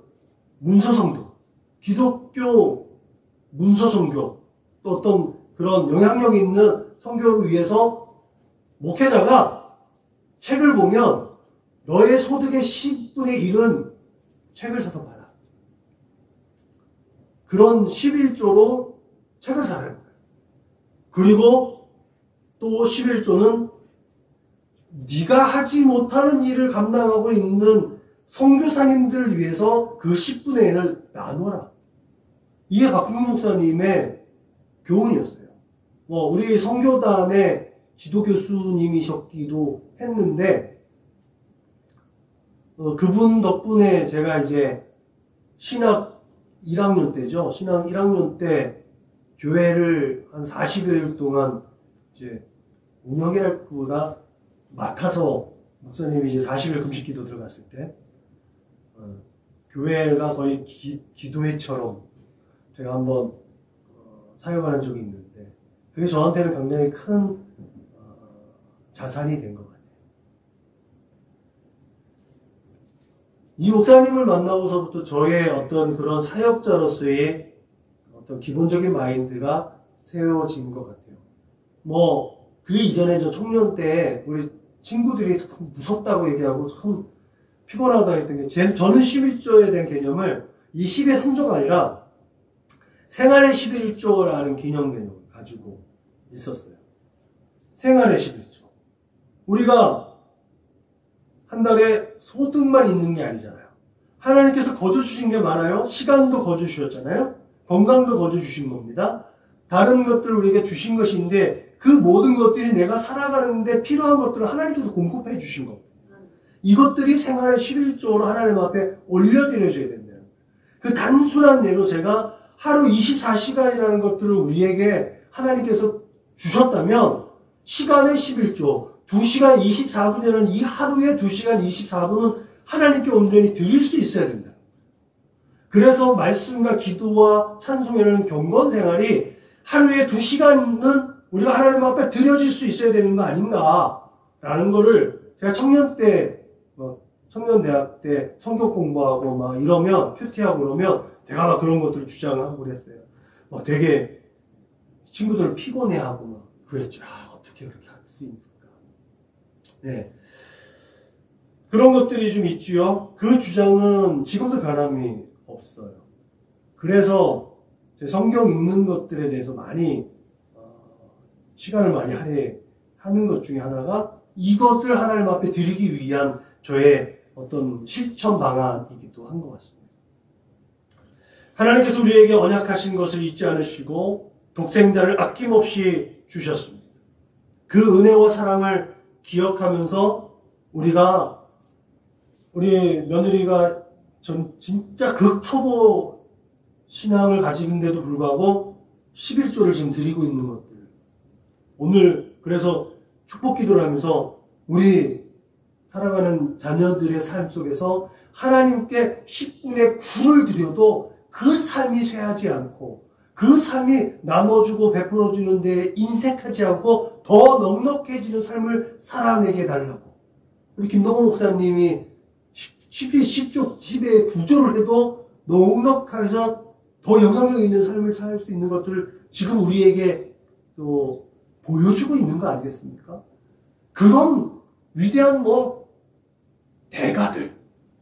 문서성교, 기독교 문서성교, 또 어떤 그런 영향력 있는 성교를 위해서 목회자가 책을 보면 너의 소득의 10분의 1은 책을 사서 봐라. 그런 11조로 책을 사라는 거예요. 그리고 또 11조는 네가 하지 못하는 일을 감당하고 있는 선교사님들을 위해서 그 10분의 1을 나누어라. 이게 박흥근 목사님의 교훈이었어요. 우리 선교단의 지도교수님이셨기도 했는데 그분 덕분에 제가 이제 신학 1학년 때죠. 신학 1학년 때 교회를 한 40여일 동안 이제 운영이랄보다 맡아서 목사님이 이제 40일 금식 기도 들어갔을 때 교회가 거의 기도회처럼 제가 한번 사역을 한 적이 있는데 그게 저한테는 굉장히 큰 자산이 된 것 같아요. 이 목사님을 만나고서부터 저의 어떤 그런 사역자로서의 어떤 기본적인 마인드가 세워진 것 같아요. 그 이전에 저 청년 때 우리 친구들이 참 무섭다고 얘기하고 참 피곤하다 했던 게 저는 11조에 대한 개념을 이 10의 3조가 아니라 생활의 11조라는 개념을 가지고 있었어요. 생활의 11조. 우리가 한 달에 소득만 있는 게 아니잖아요. 하나님께서 거저 주신 게 많아요. 시간도 거저 주셨잖아요. 건강도 거저 주신 겁니다. 다른 것들을 우리에게 주신 것인데 그 모든 것들이 내가 살아가는데 필요한 것들을 하나님께서 공급해 주신 겁니다. 이것들이 생활의 11조로 하나님 앞에 올려드려줘야 된다. 그 단순한 예로 제가 하루 24시간이라는 것들을 우리에게 하나님께서 주셨다면 시간의 11조, 2시간 24분이라는 이 하루의 2시간 24분은 하나님께 온전히 드릴 수 있어야 된다. 그래서 말씀과 기도와 찬송이라는 경건 생활이 하루에 2시간은 우리가 하나님 앞에 드려질 수 있어야 되는 거 아닌가라는 거를 제가 청년 대학 때 성경 공부하고 막 이러면, 큐티하고 그러면 내가 막 그런 것들을 주장하고 그랬어요. 막 되게 친구들 피곤해하고 막 그랬죠. 어떻게 그렇게 할 수 있을까. 네. 그런 것들이 좀 있지요. 그 주장은 지금도 변함이 없어요. 그래서 제 성경 읽는 것들에 대해서 많이 시간을 많이 할애하는 것 중에 하나가 이것을 하나님 앞에 드리기 위한 저의 어떤 실천 방안이기도 한 것 같습니다. 하나님께서 우리에게 언약하신 것을 잊지 않으시고 독생자를 아낌없이 주셨습니다. 그 은혜와 사랑을 기억하면서 우리 며느리가 진짜 극초보 신앙을 가지는데도 불구하고 11조를 지금 드리고 있는 것들. 오늘 그래서 축복 기도를 하면서 우리 사랑하는 자녀들의 삶 속에서 하나님께 10분의 9를 드려도 그 삶이 쇠하지 않고 그 삶이 나눠주고 베풀어주는 데 인색하지 않고 더 넉넉해지는 삶을 살아내게 달라고. 우리 김동호 목사님이 10의 9조를 해도 넉넉해서 더 영향력 있는 삶을 살 수 있는 것들을 지금 우리에게 또 보여주고 있는 거 아니겠습니까? 그런 위대한 대가들,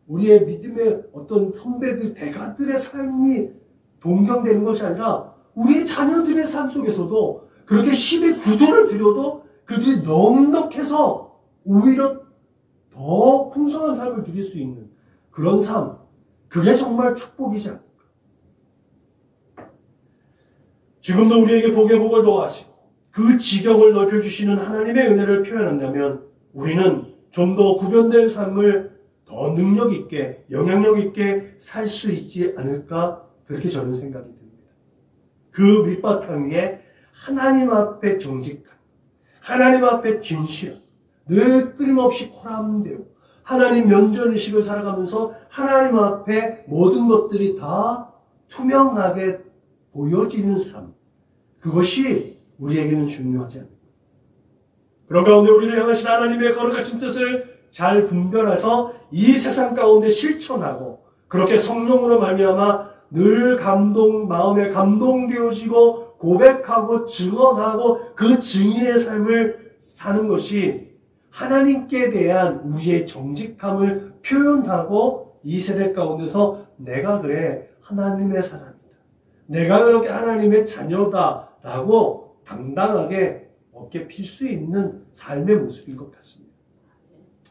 우리의 믿음의 어떤 선배들, 대가들의 삶이 동경되는 것이 아니라 우리의 자녀들의 삶 속에서도 그렇게 10의 9조를 드려도 그들이 넉넉해서 오히려 더 풍성한 삶을 누릴 수 있는 그런 삶, 그게 정말 축복이지 않을까. 지금도 우리에게 복의 복을 더하시고 그 지경을 넓혀주시는 하나님의 은혜를 표현한다면 우리는 좀 더 구별된 삶을 더 능력 있게, 영향력 있게 살 수 있지 않을까, 그렇게 저는 생각이 듭니다. 그 밑바탕 위에 하나님 앞에 정직한, 하나님 앞에 진실한, 늘 끊임없이 코람되고 하나님 면전의식을 살아가면서 하나님 앞에 모든 것들이 다 투명하게 보여지는 삶, 그것이 우리에게는 중요하지 않을까. 그런 가운데 우리를 향하신 하나님의 거룩하신 뜻을 잘 분별해서 이 세상 가운데 실천하고 그렇게 성령으로 말미암아 늘 마음에 감동되어지고 고백하고 증언하고 그 증인의 삶을 사는 것이 하나님께 대한 우리의 정직함을 표현하고 이 세대 가운데서 내가 그래 하나님의 사람이다, 내가 그렇게 하나님의 자녀다라고 당당하게 어깨 필 수 있는 삶의 모습인 것 같습니다.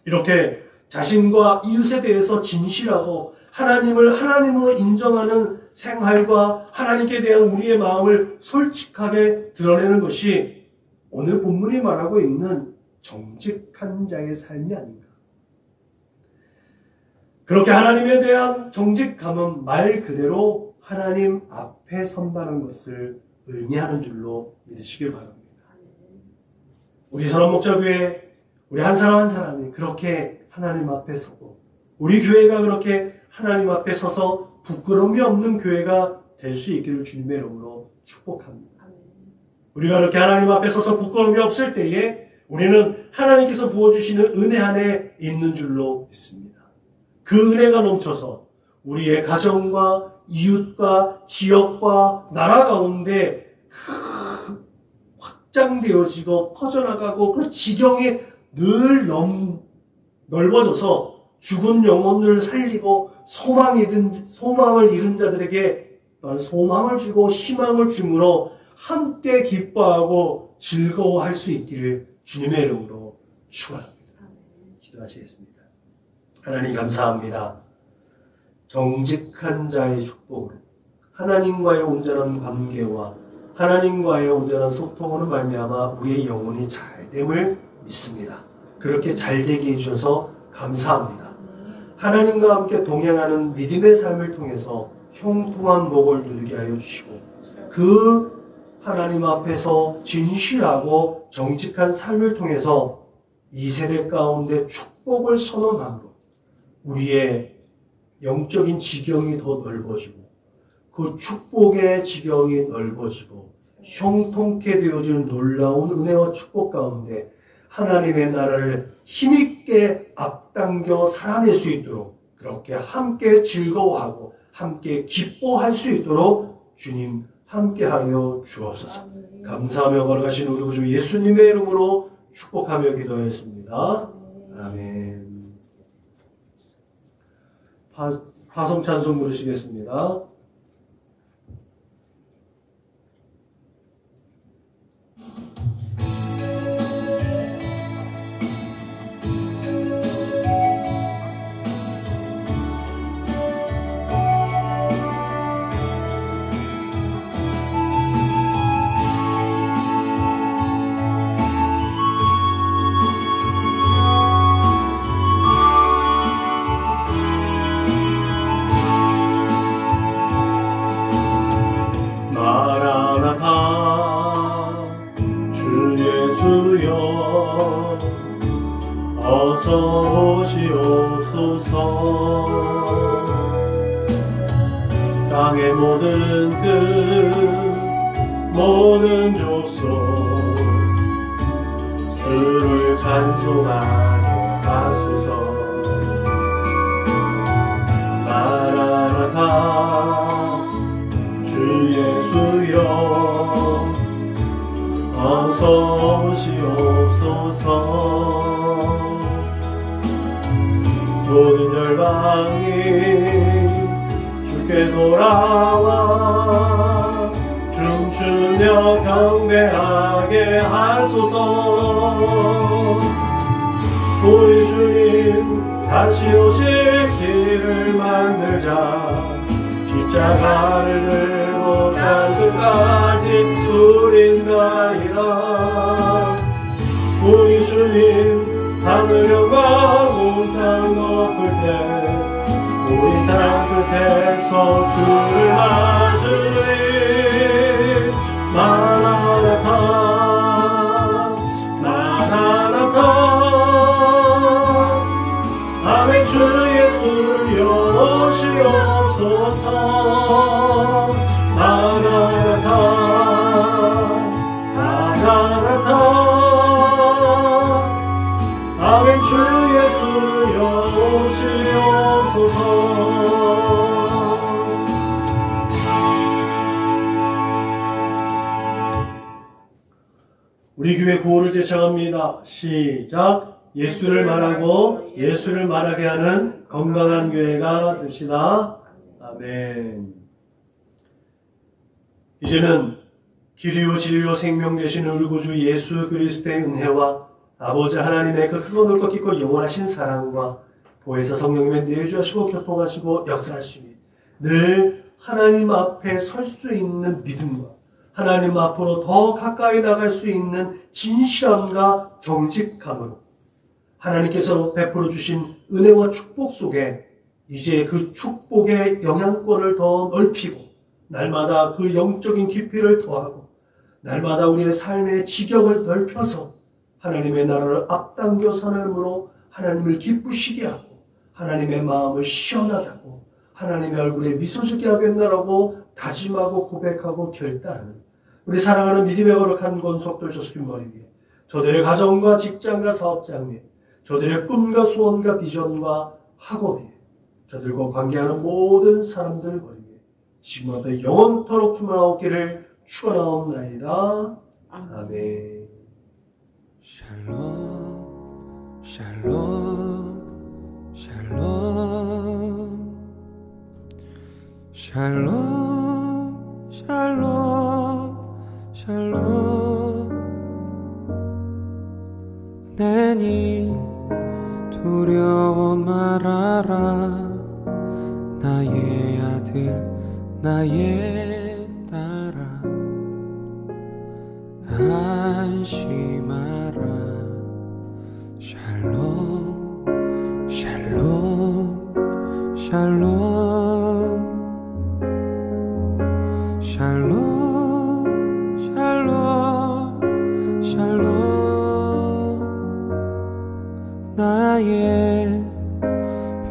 이렇게 자신과 이웃에 대해서 진실하고 하나님을 하나님으로 인정하는 생활과 하나님께 대한 우리의 마음을 솔직하게 드러내는 것이 오늘 본문이 말하고 있는 정직한 자의 삶이 아닌가. 그렇게 하나님에 대한 정직함은 말 그대로 하나님 앞에 선다는 것을 의미하는 줄로 믿으시길 바랍니다. 우리 선원목자교회 우리 한 사람 한 사람이 그렇게 하나님 앞에 서고 우리 교회가 그렇게 하나님 앞에 서서 부끄러움이 없는 교회가 될 수 있기를 주님의 이름으로 축복합니다. 우리가 그렇게 하나님 앞에 서서 부끄러움이 없을 때에 우리는 하나님께서 부어주시는 은혜 안에 있는 줄로 믿습니다. 그 은혜가 넘쳐서 우리의 가정과 이웃과 지역과 나라 가운데 확장되어지고 퍼져나가고 그 지경이 늘 넓어져서 죽은 영혼을 살리고 소망을 잃은 자들에게 소망을 주고 희망을 주므로 함께 기뻐하고 즐거워할 수 있기를 주님의 이름으로 축원합니다. 기도하시겠습니다. 하나님 감사합니다. 정직한 자의 축복으로 하나님과의 온전한 관계와 하나님과의 온전한 소통으로 말미암아 우리의 영혼이 잘됨을 믿습니다. 그렇게 잘되게 해주셔서 감사합니다. 하나님과 함께 동행하는 믿음의 삶을 통해서 형통한 복을 누리게 하여 주시고 그 하나님 앞에서 진실하고 정직한 삶을 통해서 이 세대 가운데 축복을 선언함으로 우리의 영적인 지경이 더 넓어지고 그 축복의 지경이 넓어지고 형통케 되어지는 놀라운 은혜와 축복 가운데 하나님의 나라를 힘있게 앞당겨 살아낼 수 있도록 그렇게 함께 즐거워하고 함께 기뻐할 수 있도록 주님 함께하여 주옵소서. 감사하며 걸어가신 우리 구주 예수님의 이름으로 축복하며 기도했습니다. 아멘. 파송 찬송 부르시겠습니다. 어서 오시옵소서. 땅의 모든 끝 모든 족속 주를 찬송하게 하소서. 마라나타 주 예수여 어서 오시옵소서. 모든 열방이 주께 돌아와 춤추며 경배하게 하소서. 우리 주님 다시 오실 길을 만들자. 십자가를 들고 땅끝까지 우린 가리라. 우리 주님 하늘 영광 온 땅 덮을 때 우리 땅 끝에서 주를 맞으리. 마라나타 마라나타 아멘. 주 예수여 오시옵소서. 마라나타 마라나타 아멘. 주 예수여 오시옵소서. 우리 교회 구호를 제창합니다. 시작. 예수를 말하고 예수를 말하게 하는 건강한 교회가 됩시다. 아멘. 이제는 길이요 진리요 생명 되시는 우리 구주 예수 그리스도의 은혜와 아버지 하나님의 그 크고 넓고 깊고 영원하신 사랑과 보혜사 성령님의 내주하시고 교통하시고 역사하시니 늘 하나님 앞에 설 수 있는 믿음과 하나님 앞으로 더 가까이 나갈 수 있는 진실함과 정직함으로 하나님께서 베풀어 주신 은혜와 축복 속에 이제 그 축복의 영향권을 더 넓히고 날마다 그 영적인 깊이를 더하고 날마다 우리의 삶의 지경을 넓혀서 하나님의 나라를 앞당겨 사람으로 하나님을 기쁘시게 하고 하나님의 마음을 시원하게 하고 하나님의 얼굴에 미소 짓게 하겠나라고 다짐하고 고백하고 결단하는 우리 사랑하는 믿음의 거룩한 권속들 조수님 머리 위에 저들의 가정과 직장과 사업장 위에 저들의 꿈과 소원과 비전과 학업 위에 저들과 관계하는 모든 사람들 머리 위에 지금부터 영원토록 충만하옵기를 축원하옵나이다. 아멘. 샬롬 샬롬 샬롬 샬롬 샬롬 샬롬 내니 두려워 말아라 나의 아들 나의 딸아 안심하라 샬롬 샬롬 샬롬 샬롬 샬롬 샬롬 나의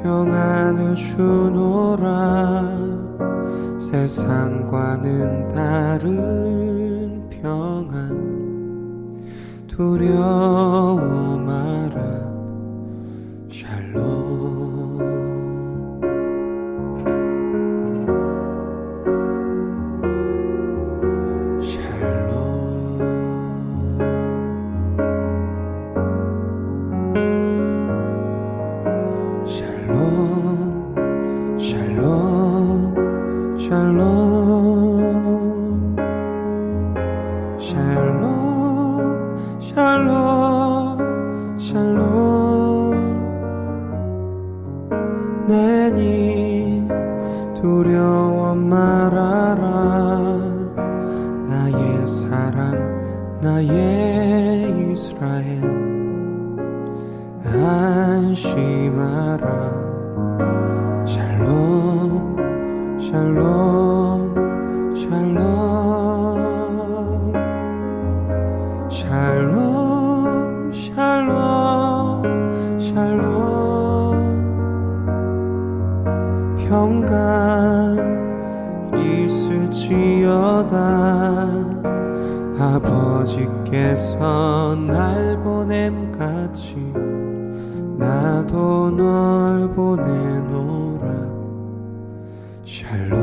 평안을 주노라 세상과는 다른 평안 두려워 마라 샬롬 내니 두려워 말아라 나의 사랑 나의 이스라엘 안심하라 샬롬 샬롬 샬롬 샬롬 샬롬 샬롬 평강 있을지어다 아버지께서 날 보냄같이 나도 널 보내노라 샬롬